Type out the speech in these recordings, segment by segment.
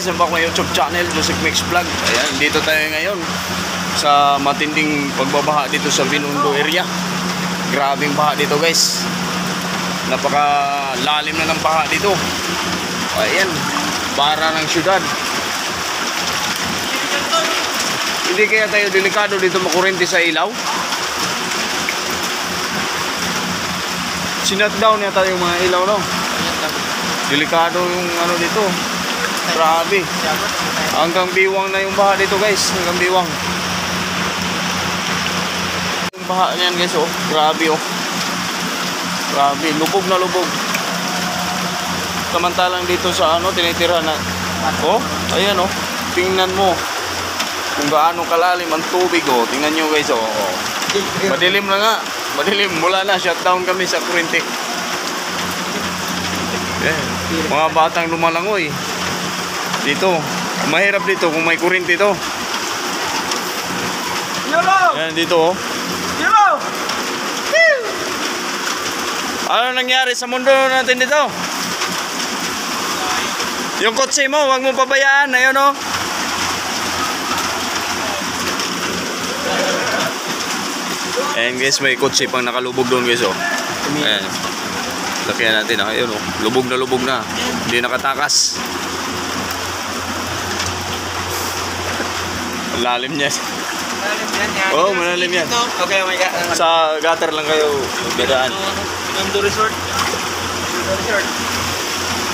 guys, ang back my YouTube channel, Music Mix Vlog. Ayan, dito tayo ngayon sa matinding pagbabaha dito sa Binondo area. Grabing baha dito guys. Napakalalim na ng baha dito. Ayan, para ng syudad. Hindi kaya tayo delikado dito makurente sa ilaw? Sinat down yata yung mga ilaw, no? Delikado yung ano dito. Grabe. Hanggang biwang na yung baha dito guys. Hanggang biwang. Yung baha niyan guys, oh. Grabe, oh. Grabe. Lubog na lubog. Samantalang dito sa ano, tinitira na. Oh, ayan, oh. Tingnan mo kung gaano kalalim ang tubig, oh. Tingnan nyo guys, oh. Madilim na nga. Madilim. Mula na. Shutdown kami sa kurente. Mga batang lumalangoy dito. Mahirap dito kung may kurente dito. Yan dito, oh. Ano nangyari sa mundo natin dito? Yung kotse mo, wag mo pabayaan. Ayun, oh. Ayan guys, may kotse pang nakalubog doon guys, oh. Ayan. Lakihan natin, ayun, oh. Lubog na. Hindi nakatakas. Malalim niya. Oo, malalim yan. Okay, oh my God. Sa gutter lang kayo gadaan. Binondo Resort.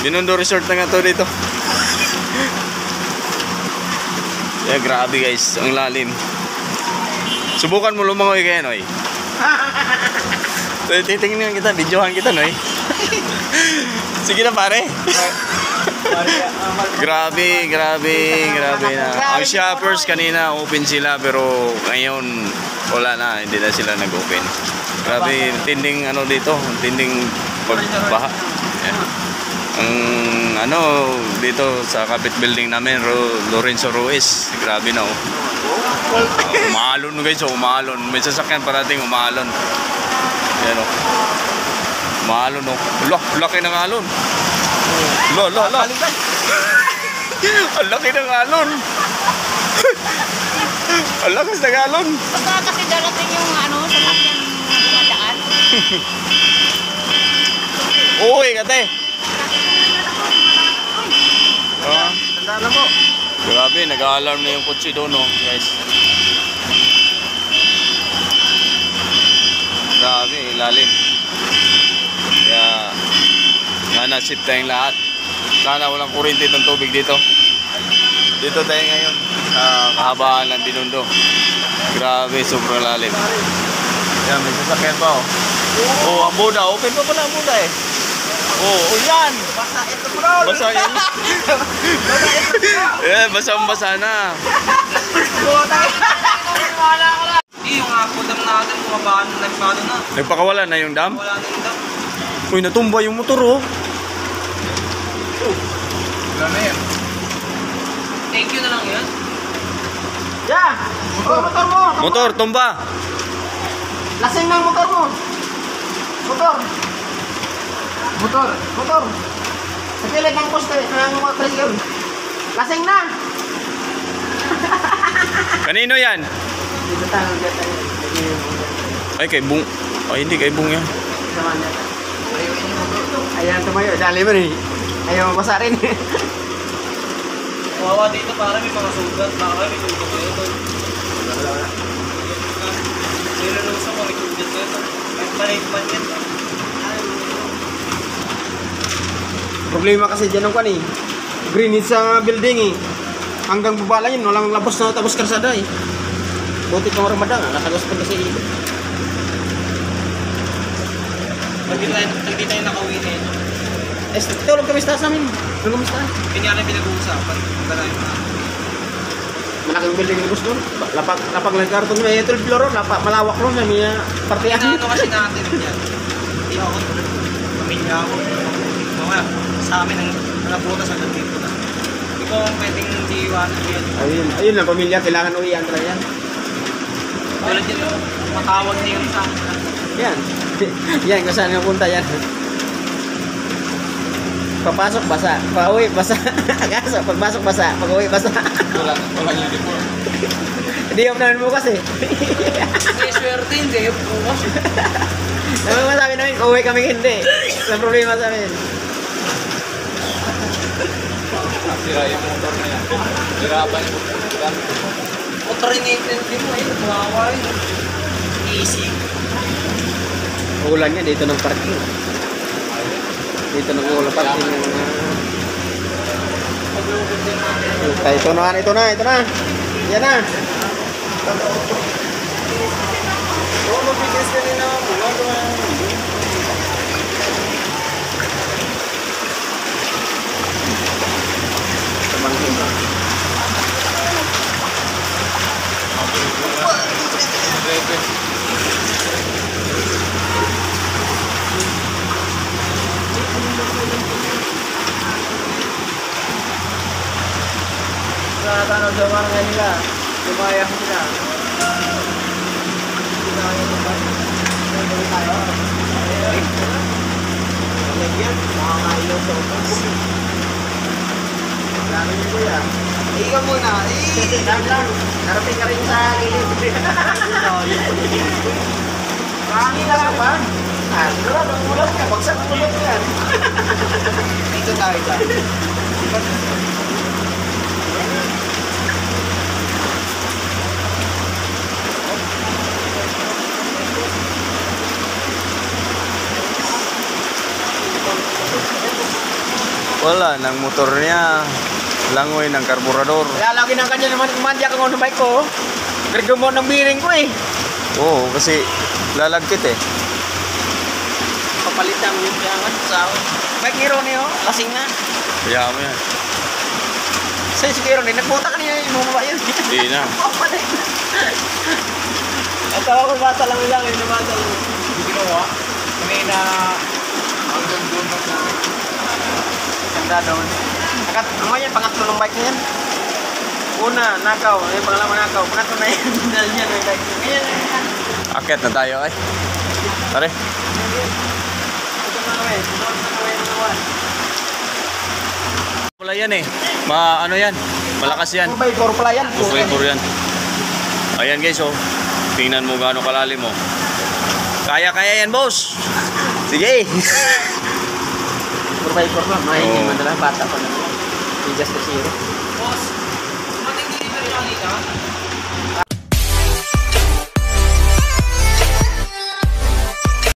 Binondo Resort na nga to dito. Yeah, grabe guys, ang lalim. Subukan mo lumangoy kaya, Noy. Titingnan kita, videohan kita, Noy. Sige na pare. Grabe na. Ang shoppers kanina open sila pero ngayon wala na, hindi na sila nag-open. Grabe, tinding ano dito, tinding pagbaha. Ang ano dito sa kapit building namin, Lorenzo Ruiz. Grabe na, oh. Umalon guys, oh, umalon. May sasakyan parating umalon. Yan, oh. Umalon, oh. Laki ng alon. Lo. Ang laki ng alon. Ang lakas ng alon. Baka kasi darating yung ano, sasakyan dumadaan. Uy, kate. Tandaan na po. Grabe, nag-alarm na yung kotse doon, oh, guys. Grabe, lalim. Kaya nasip tayong lahat. Sana walang kurente itong tubig dito. Dito tayo ngayon sa kahabaan ng Binondo. Grabe, sobrang lalim. Yan, may sasakyan pa, oh. Oh, ang Buda. Open pa pala ang Buda, eh. Oh, yan. Basta ito bro. Basa yan. Eh, basang-basa na. Hindi, yung ako dam natin bumabaan na. Nagpakawala na yung dam? Wala na yung dam. Uy, natumba yung motor, oh. Wala na yan. Thank you na lang yan. Yeah! Motor mo! Motor, tumba. Lasing na yung motor mo! Motor! Sa kilid ng poste ng mga pressure. Lasing na! Kanino yan? Dito tayo. Ay, kay Bung. Ay, hindi kay Bung yan. Sama niya. Ayan, tumayo. Dali mo rin. Ayaw mabasa rin. Kawawa dito para may mga sugat. Baka may sugat kayo ito. Sila nung sa mga sugat kayo ito. Palit-palit yan. Problema kasi dyan ang kan eh. Greenage sa building eh. Hanggang bubala yun. Walang labos na tapos karsada eh. Buti kang Ramadan ah. Nakagos pa kasi ito. Hindi tayo nakauwi na ito. Tulog kami sa amin. Tulog kami sa amin. Pinyari pinag-uusapan. Malaking building yung gusto doon. Lapag lang karton may 12 floor. Malawak ron sa mga partiyan. Ano kasi natin yan? Hindi ako. Pamilya ako. Mga sa amin ang nabutas hanggang dito na. Hindi ko pwedeng diiwanan yan. Ayun lang pamilya. Kailangan uwian talaga yan. Tulad yan, matawag niya yung sa akin. Yan. Yan kung saan yung punta yan. Papasok, basa. Pauwi, basa. Kaso, pagpasok, basa. Pag-uwi, basa. Wala uniform. Hindi yung namin bukas eh. May swerte, hindi. Bukas. Ano masabi namin, uwi kami hindi. Walang problema sa amin. Sira yung motor na yan. Hirapan yung motor. Motor rin din mo, ayun. Kawawa rin. Easy. Ulan niya dito ng parking. Dito ng ulan parking ng mga... Ito na. Yan na. Oo, mabigis ka rin ako. Tamangkin ba? Sa tanong sa mga nila, lumaya ko sila. Ikaw muna. Narating ka rin sa gilid. Pangin na lang ba? Sigurado, ulat ka. Bagsak ulat yan. Dito tayo ba? Wala, ng motor niya. Langoy ng karburador. Kaya lagi ng kanya naman kumandya ka ng bike ko. Gergamot ng bearing ko eh. Oo, kasi lalagkit eh. Papalitan mo yung jangan sa bike ni Ronnie oh. Lasing nga. Kaya mo yan. Sa'yo si Ronnie, nagpunta kanina yung bumaba yun. Hindi na. Ito ako bata lang yung nabata lang. Ginawa. Kanina, hanggang doon na po. Ganda doon. Ano yan, pangatlo ng bike niyan. Una, nakaw. Yung pangalaman nakaw. Pangatlo na yan. Dahil niya yung bike. Ganyan na yan. Akit na tayo ay. Tara. Ito na kami. Ito na kami yung nawan. Wala yan eh. Ano yan? Malakas yan. 4x4 pala yan. 2x4 yan. Ayan guys oh. Tingnan mo gaano kalalim mo. Kaya yan boss. Sige. 4x4 lang. Mahingin Oo. mo na lang. Bata pa na. Just to zero. Boss,